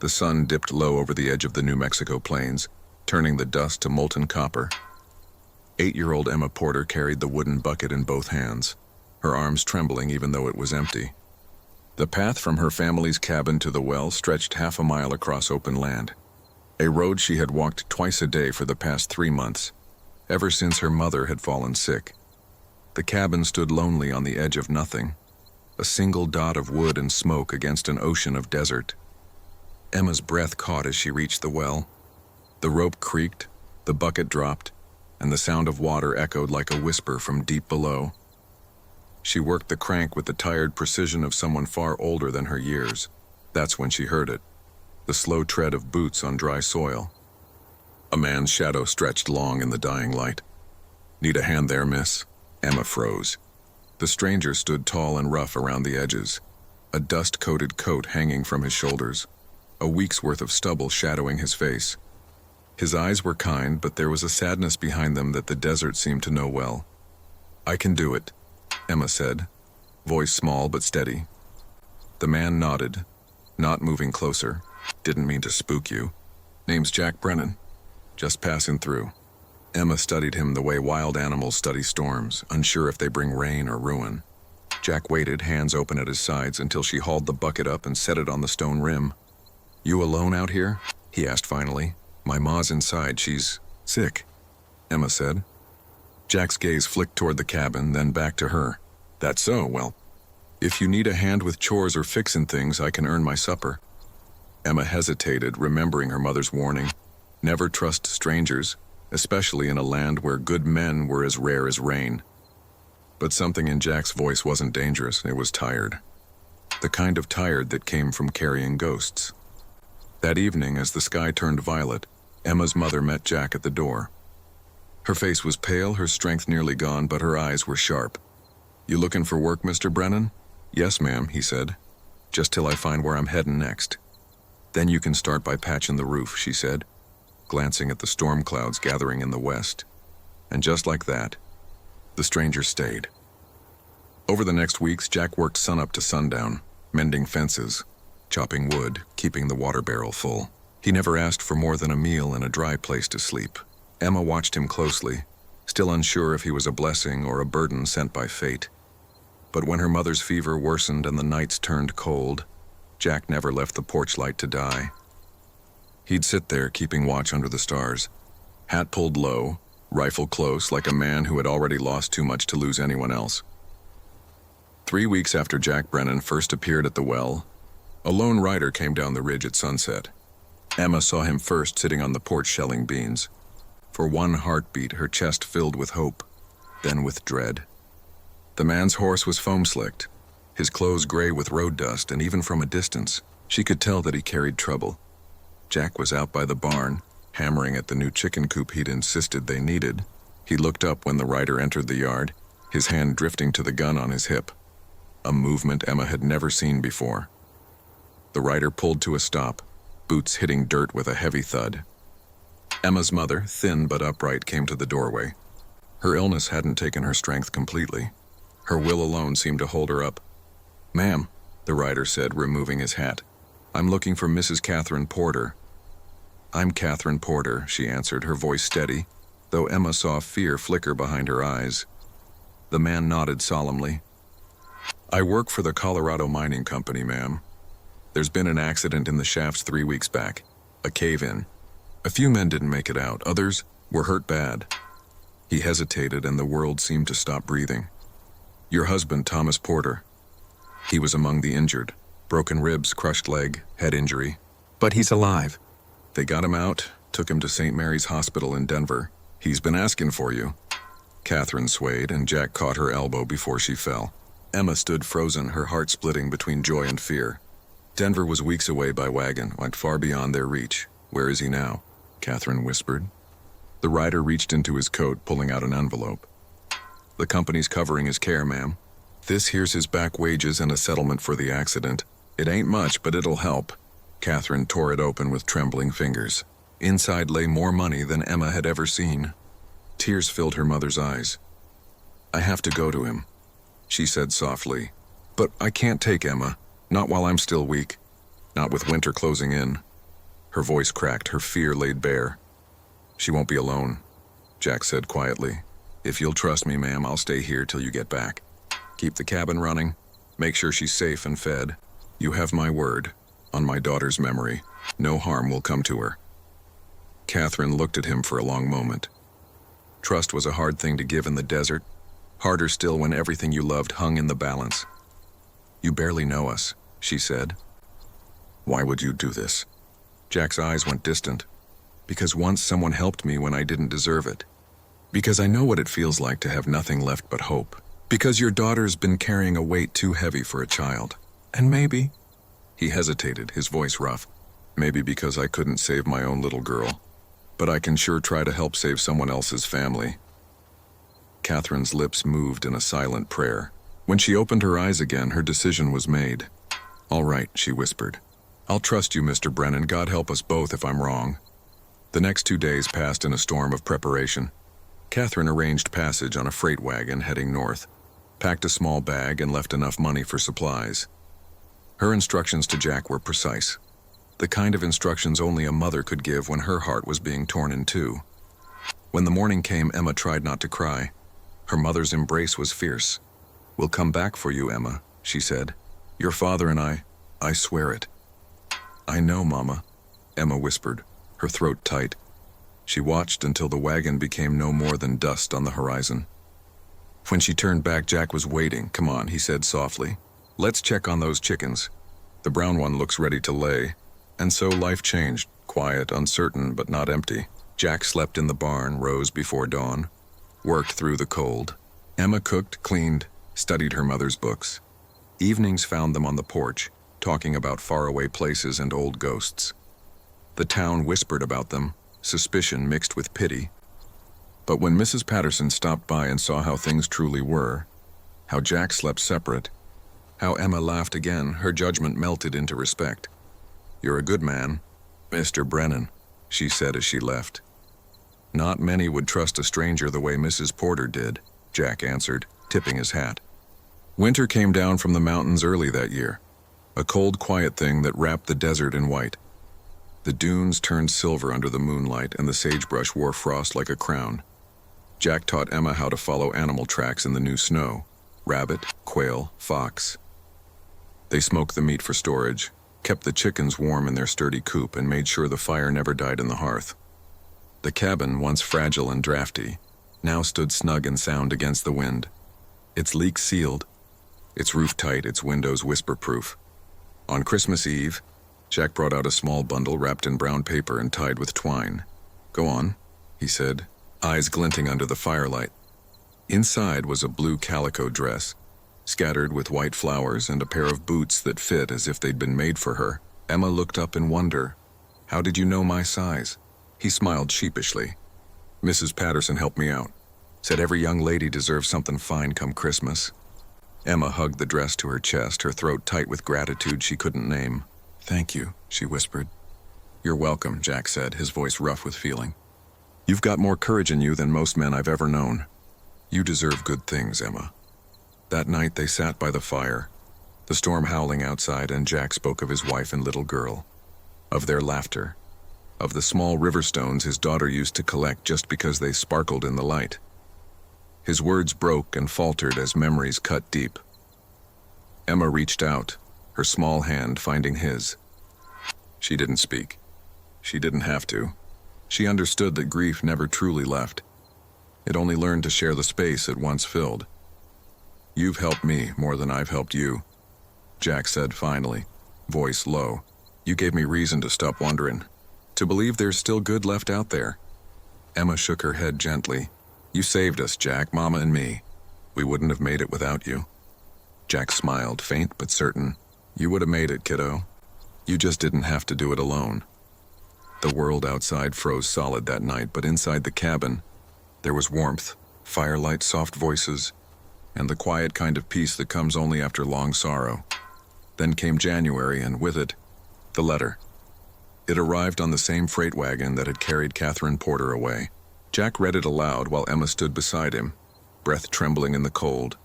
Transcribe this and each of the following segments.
The sun dipped low over the edge of the New Mexico plains, turning the dust to molten copper. 8-year-old Emma Porter carried the wooden bucket in both hands, her arms trembling even though it was empty. The path from her family's cabin to the well stretched half a mile across open land, a road she had walked twice a day for the past 3 months, ever since her mother had fallen sick. The cabin stood lonely on the edge of nothing, a single dot of wood and smoke against an ocean of desert. Emma's breath caught as she reached the well. The rope creaked, the bucket dropped, and the sound of water echoed like a whisper from deep below. She worked the crank with the tired precision of someone far older than her years. That's when she heard it, the slow tread of boots on dry soil. A man's shadow stretched long in the dying light. "Need a hand there, miss?" Emma froze. The stranger stood tall and rough around the edges, a dust-coated coat hanging from his shoulders, a week's worth of stubble shadowing his face. His eyes were kind, but there was a sadness behind them that the desert seemed to know well. "I can do it," Emma said, voice small but steady. The man nodded, not moving closer. "Didn't mean to spook you. Name's Jack Brennan. Just passing through." Emma studied him the way wild animals study storms, unsure if they bring rain or ruin. Jack waited, hands open at his sides, until she hauled the bucket up and set it on the stone rim. "You alone out here?" he asked finally. "My ma's inside. She's sick," Emma said. Jack's gaze flicked toward the cabin, then back to her. "That's so. Well, if you need a hand with chores or fixin' things, I can earn my supper." Emma hesitated, remembering her mother's warning. Never trust strangers, especially in a land where good men were as rare as rain. But something in Jack's voice wasn't dangerous, it was tired. The kind of tired that came from carrying ghosts. That evening, as the sky turned violet, Emma's mother met Jack at the door. Her face was pale, her strength nearly gone, but her eyes were sharp. "You looking for work, Mr. Brennan?" "Yes, ma'am," he said. "Just till I find where I'm heading next." "Then you can start by patching the roof," she said, glancing at the storm clouds gathering in the west. And just like that, the stranger stayed. Over the next weeks, Jack worked sunup to sundown, mending fences, chopping wood, keeping the water barrel full. He never asked for more than a meal and a dry place to sleep. Emma watched him closely, still unsure if he was a blessing or a burden sent by fate. But when her mother's fever worsened and the nights turned cold, Jack never left the porch light to die. He'd sit there, keeping watch under the stars, hat pulled low, rifle close, like a man who had already lost too much to lose anyone else. 3 weeks after Jack Brennan first appeared at the well, a lone rider came down the ridge at sunset. Emma saw him first sitting on the porch shelling beans. For one heartbeat, her chest filled with hope, then with dread. The man's horse was foam-slicked, his clothes gray with road dust, and even from a distance, she could tell that he carried trouble. Jack was out by the barn, hammering at the new chicken coop he'd insisted they needed. He looked up when the rider entered the yard, his hand drifting to the gun on his hip, a movement Emma had never seen before. The rider pulled to a stop, boots hitting dirt with a heavy thud. Emma's mother, thin but upright, came to the doorway. Her illness hadn't taken her strength completely. Her will alone seemed to hold her up. "Ma'am," the rider said, removing his hat, "I'm looking for Mrs. Catherine Porter." "I'm Catherine Porter," she answered, her voice steady, though Emma saw fear flicker behind her eyes. The man nodded solemnly. "I work for the Colorado Mining Company, ma'am. There's been an accident in the shafts 3 weeks back, a cave-in. A few men didn't make it out, others were hurt bad." He hesitated, and the world seemed to stop breathing. "Your husband, Thomas Porter. He was among the injured. Broken ribs, crushed leg, head injury. But he's alive. They got him out, took him to St. Mary's Hospital in Denver. He's been asking for you." Catherine swayed, and Jack caught her elbow before she fell. Emma stood frozen, her heart splitting between joy and fear. Denver was weeks away by wagon, went far beyond their reach. "Where is he now?" Catherine whispered. The rider reached into his coat, pulling out an envelope. "The company's covering his care, ma'am. This here's his back wages and a settlement for the accident. It ain't much, but it'll help." Catherine tore it open with trembling fingers. Inside lay more money than Emma had ever seen. Tears filled her mother's eyes. "I have to go to him," she said softly. "But I can't take Emma, not while I'm still weak, not with winter closing in." Her voice cracked, her fear laid bare. "She won't be alone," Jack said quietly. "If you'll trust me, ma'am, I'll stay here till you get back. Keep the cabin running. Make sure she's safe and fed. You have my word, on my daughter's memory. No harm will come to her." Catherine looked at him for a long moment. Trust was a hard thing to give in the desert, harder still when everything you loved hung in the balance. "You barely know us," she said. "Why would you do this?" Jack's eyes went distant. "Because once someone helped me when I didn't deserve it. Because I know what it feels like to have nothing left but hope. Because your daughter's been carrying a weight too heavy for a child. And maybe," he hesitated, his voice rough, "maybe because I couldn't save my own little girl. But I can sure try to help save someone else's family." Catherine's lips moved in a silent prayer. When she opened her eyes again, her decision was made. "All right," she whispered. "I'll trust you, Mr. Brennan. God help us both if I'm wrong." The next 2 days passed in a storm of preparation. Catherine arranged passage on a freight wagon heading north, packed a small bag, and left enough money for supplies. Her instructions to Jack were precise, the kind of instructions only a mother could give when her heart was being torn in two. When the morning came, Emma tried not to cry. Her mother's embrace was fierce. "We'll come back for you, Emma," she said. "Your father and I swear it." "I know, Mama," Emma whispered, her throat tight. She watched until the wagon became no more than dust on the horizon. When she turned back, Jack was waiting. "Come on," he said softly. "Let's check on those chickens. The brown one looks ready to lay." And so life changed, quiet, uncertain, but not empty. Jack slept in the barn, rose before dawn, worked through the cold. Emma cooked, cleaned, studied her mother's books. Evenings found them on the porch, talking about faraway places and old ghosts. The town whispered about them, suspicion mixed with pity. But when Mrs. Patterson stopped by and saw how things truly were, how Jack slept separate, how Emma laughed again, her judgment melted into respect. "You're a good man, Mr. Brennan," she said as she left. "Not many would trust a stranger the way Mrs. Porter did," Jack answered, tipping his hat. Winter came down from the mountains early that year, a cold, quiet thing that wrapped the desert in white. The dunes turned silver under the moonlight, and the sagebrush wore frost like a crown. Jack taught Emma how to follow animal tracks in the new snow: rabbit, quail, fox. They smoked the meat for storage, kept the chickens warm in their sturdy coop, and made sure the fire never died in the hearth. The cabin, once fragile and drafty, now stood snug and sound against the wind, its leaks sealed, its roof tight, its windows whisper-proof. On Christmas Eve, Jack brought out a small bundle wrapped in brown paper and tied with twine. "Go on," he said, eyes glinting under the firelight. Inside was a blue calico dress, scattered with white flowers, and a pair of boots that fit as if they'd been made for her. Emma looked up in wonder. "How did you know my size?" He smiled sheepishly. "Mrs. Patterson helped me out. Said every young lady deserves something fine come Christmas." Emma hugged the dress to her chest, her throat tight with gratitude she couldn't name. "Thank you," she whispered. "You're welcome," Jack said, his voice rough with feeling. "You've got more courage in you than most men I've ever known. You deserve good things, Emma." That night they sat by the fire, the storm howling outside, and Jack spoke of his wife and little girl, of their laughter, of the small river stones his daughter used to collect just because they sparkled in the light. His words broke and faltered as memories cut deep. Emma reached out, her small hand finding his. She didn't speak. She didn't have to. She understood that grief never truly left. It only learned to share the space it once filled. "You've helped me more than I've helped you," Jack said finally, voice low. "You gave me reason to stop wondering, to believe there's still good left out there." Emma shook her head gently. "You saved us, Jack, Mama and me. We wouldn't have made it without you." Jack smiled, faint but certain. "You would have made it, kiddo. You just didn't have to do it alone." The world outside froze solid that night, but inside the cabin, there was warmth, firelight, soft voices, and the quiet kind of peace that comes only after long sorrow. Then came January, and with it, the letter. It arrived on the same freight wagon that had carried Catherine Porter away. Jack read it aloud while Emma stood beside him, breath trembling in the cold.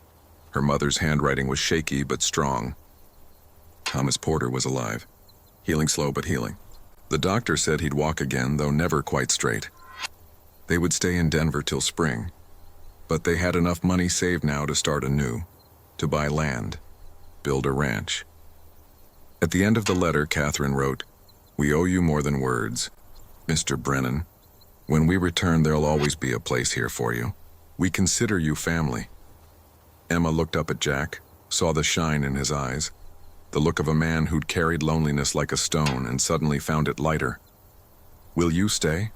Her mother's handwriting was shaky but strong. Thomas Porter was alive, healing slow but healing. The doctor said he'd walk again, though never quite straight. They would stay in Denver till spring, but they had enough money saved now to start anew, to buy land, build a ranch. At the end of the letter, Catherine wrote, "We owe you more than words, Mr. Brennan. When we return, there'll always be a place here for you. We consider you family." Emma looked up at Jack, saw the shine in his eyes, the look of a man who'd carried loneliness like a stone and suddenly found it lighter. "Will you stay?"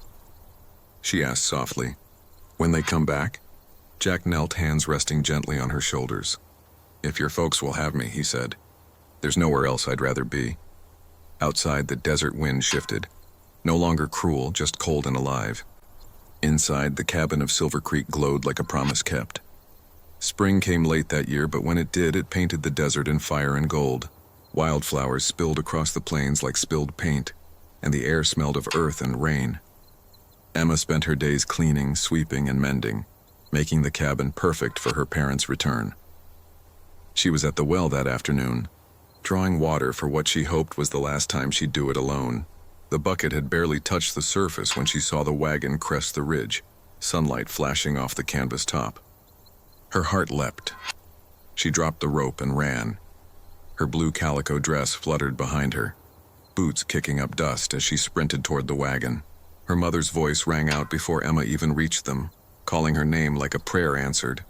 she asked softly. "When they come back?" Jack knelt, hands resting gently on her shoulders. "If your folks will have me," he said. "There's nowhere else I'd rather be." Outside, the desert wind shifted, no longer cruel, just cold and alive. Inside, the cabin of Silver Creek glowed like a promise kept. Spring came late that year, but when it did, it painted the desert in fire and gold. Wildflowers spilled across the plains like spilled paint, and the air smelled of earth and rain. Emma spent her days cleaning, sweeping, and mending, making the cabin perfect for her parents' return. She was at the well that afternoon, drawing water for what she hoped was the last time she'd do it alone. The bucket had barely touched the surface when she saw the wagon crest the ridge, sunlight flashing off the canvas top. Her heart leapt. She dropped the rope and ran. Her blue calico dress fluttered behind her, boots kicking up dust as she sprinted toward the wagon. Her mother's voice rang out before Emma even reached them, calling her name like a prayer answered.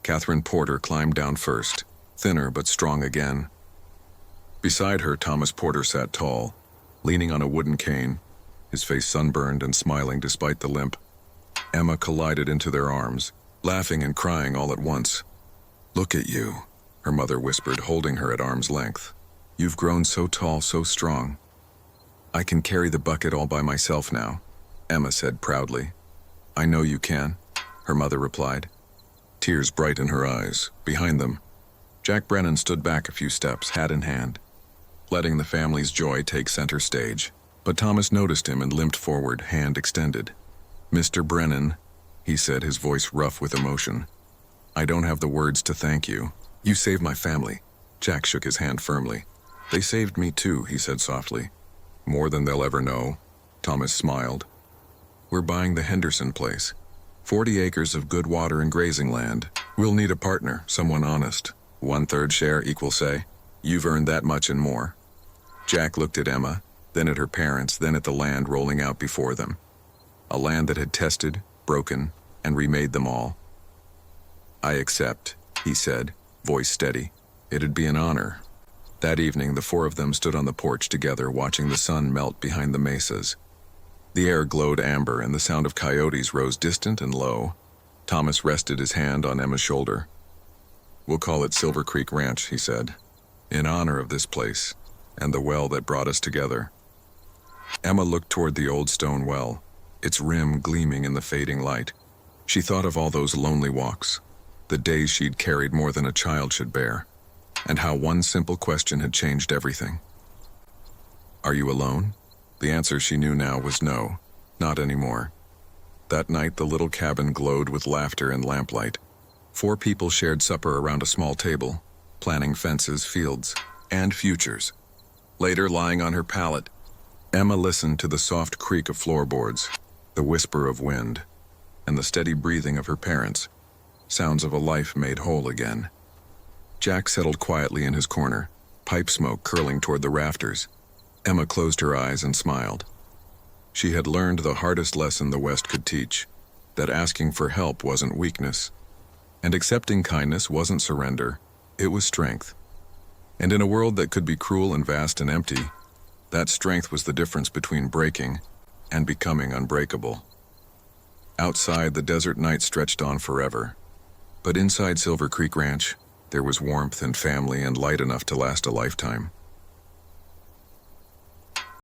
Catherine Porter climbed down first, thinner but strong again. Beside her, Thomas Porter sat tall, leaning on a wooden cane, his face sunburned and smiling despite the limp. Emma collided into their arms, laughing and crying all at once. "Look at you," her mother whispered, holding her at arm's length. "You've grown so tall, so strong." "I can carry the bucket all by myself now," Emma said proudly. "I know you can," her mother replied, tears bright in her eyes. Behind them, Jack Brennan stood back a few steps, hat in hand, letting the family's joy take center stage. But Thomas noticed him and limped forward, hand extended. "Mr. Brennan," he said, his voice rough with emotion, "I don't have the words to thank you. You saved my family." Jack shook his hand firmly. "They saved me too," he said softly. "More than they'll ever know." Thomas smiled. "We're buying the Henderson place. 40 acres of good water and grazing land. We'll need a partner, someone honest. 1/3 share equal say. You've earned that much and more." Jack looked at Emma, then at her parents, then at the land rolling out before them. A land that had tested, broken, and remade them all. "I accept," he said, voice steady. "It'd be an honor." That evening, the four of them stood on the porch together, watching the sun melt behind the mesas. The air glowed amber, and the sound of coyotes rose distant and low. Thomas rested his hand on Emma's shoulder. "We'll call it Silver Creek Ranch," he said, "in honor of this place and the well that brought us together." Emma looked toward the old stone well, its rim gleaming in the fading light. She thought of all those lonely walks, the days she'd carried more than a child should bear, and how one simple question had changed everything. "Are you alone?" The answer she knew now was no, not anymore. That night, the little cabin glowed with laughter and lamplight. 4 people shared supper around a small table, planning fences, fields, and futures. Later, lying on her pallet, Emma listened to the soft creak of floorboards, the whisper of wind, and the steady breathing of her parents, sounds of a life made whole again. Jack settled quietly in his corner, pipe smoke curling toward the rafters. Emma closed her eyes and smiled. She had learned the hardest lesson the West could teach, that asking for help wasn't weakness, and accepting kindness wasn't surrender, it was strength. And in a world that could be cruel and vast and empty, that strength was the difference between breaking and becoming unbreakable. Outside, the desert night stretched on forever, but inside Silver Creek Ranch, there was warmth and family and light enough to last a lifetime.